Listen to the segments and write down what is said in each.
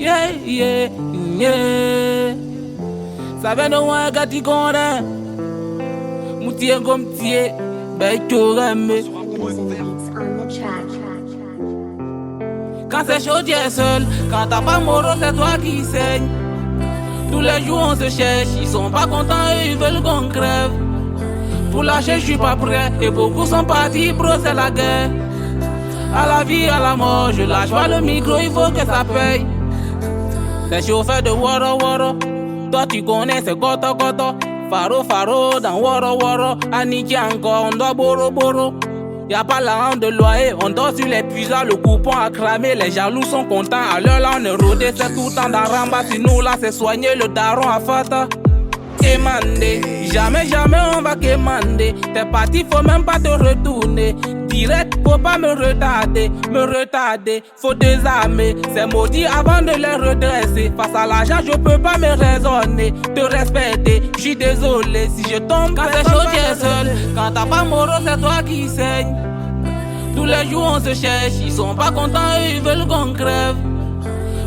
yeah, yeah, yeah. Ça vient de moi, gâti qu'on a. Moutier comme tier, ben tu Quand c'est chaud, tu es seul. Quand t'as pas moro, c'est toi qui saigne. Tous les jours, on se cherche. Ils sont pas contents et ils veulent qu'on crève. Pour lâcher, je suis pas prêt. Et beaucoup sont partis, bro, c'est la guerre. À la vie, à la mort, je lâche pas le micro, il faut que ça paye. C'est chauffeur de Woro Woro. Toi, tu connais, c'est Koto Koto. Faro Faro dans Woro Woro. Aniki encore, on doit Boro Boro. Y'a pas la honte de loyer, on dort sur les puissants, le coupon a cramé, les jaloux sont contents. À l'heure là, on est rodé, c'est tout le temps d'Aramba. Si nous là, c'est soigné, le daron à Fata. Quémandé, jamais, jamais on va quémander. T'es parti, faut même pas te retourner. Direct, faut pas me retarder, faut désarmer. C'est maudit avant de les redresser. Face à l'argent, je peux pas me raisonner. Te respecter, j'suis désolé. Si je tombe, quand c'est chaud, tu es seul. Quand t'as pas moro, c'est toi qui saigne. Tous les jours, on se cherche. Ils sont pas contents, ils veulent qu'on crève.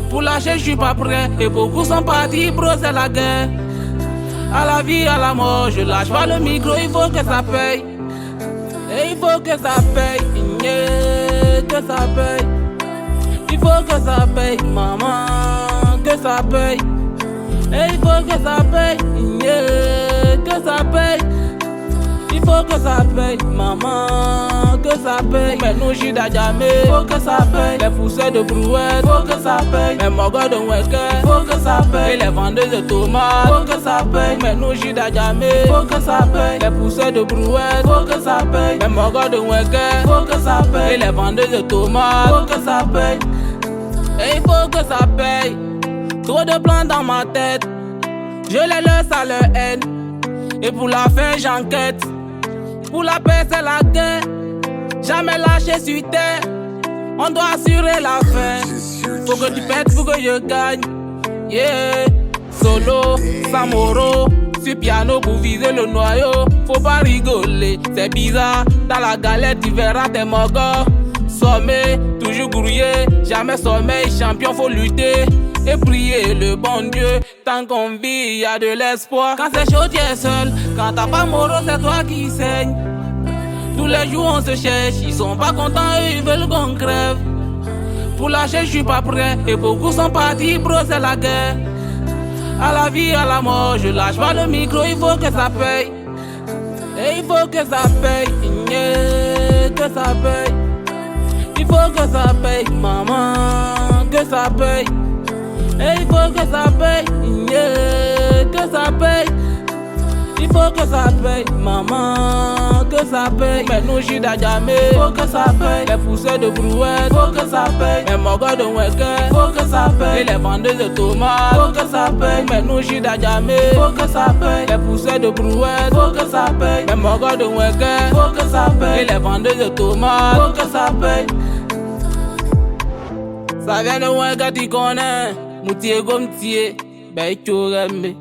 Pour lâcher, j'suis pas prêt. Et beaucoup sont partis, bro, c'est la guerre. À la vie, à la mort, je lâche pas le micro, il faut que ça paye. Et il faut que ça paye, yeah, que ça paye. Il faut que ça paye, maman, que ça paye. Et il faut que ça paye, yeah, que ça paye. Il faut que ça paye, maman, que ça paye. Mais nous j'y jamais, faut que ça paye. Les pousseurs de brouette, faut que ça paye. Les mogos de Weke, faut que ça paye. Et les vendeuses de tomates, faut que ça paye. Mais nous j'y jamais, faut que ça paye. Les pousseurs de brouette, faut que ça paye. Les mogos de Weke, faut que ça paye. Et les vendeuses de tomates, faut que ça paye. Et il faut que ça paye. Trop de plans dans ma tête, je les laisse à leur haine. Et pour la fin j'enquête. Pour la paix c'est la guerre. Jamais lâcher sur terre. On doit assurer la fin. Faut que tu pètes, faut que je gagne. Yeah. Solo, sans moro. Sur piano pour viser le noyau. Faut pas rigoler, c'est bizarre. Dans la galette tu verras tes mogos. Sommet, toujours grouillé. Jamais sommeil, champion faut lutter. Et prier le bon Dieu. Tant qu'on vit, y a de l'espoir. Quand c'est chaud, tu es seul. Quand t'as pas moro, c'est toi qui saigne. Tous les jours, on se cherche. Ils sont pas contents, ils veulent qu'on crève. Pour lâcher, je suis pas prêt. Et beaucoup sont partis, bro, c'est la guerre. À la vie, à la mort, je lâche pas le micro, il faut que ça paye. Et il faut que ça paye, yeah, que ça paye. Il faut que ça paye, maman, que ça paye. Et il faut que ça paye, yeah, que ça paye. Il faut que ça paye, maman, que ça paye. Mais nous j'y jamais, faut que ça paye. Les pousseurs de brouette, faut que ça paye. Les mogos de Weke, faut que ça paye. Et les vendeuses de tomates, faut que ça paye. Mais nous j'y jamais, faut que ça paye. Les pousseurs de brouette, faut que ça paye. Les mogos de Weke, faut que ça paye. Et les vendeuses de tomates, faut que ça paye. Ça vient de Weke, tu connais. Moutier comme tier, ben tu remets.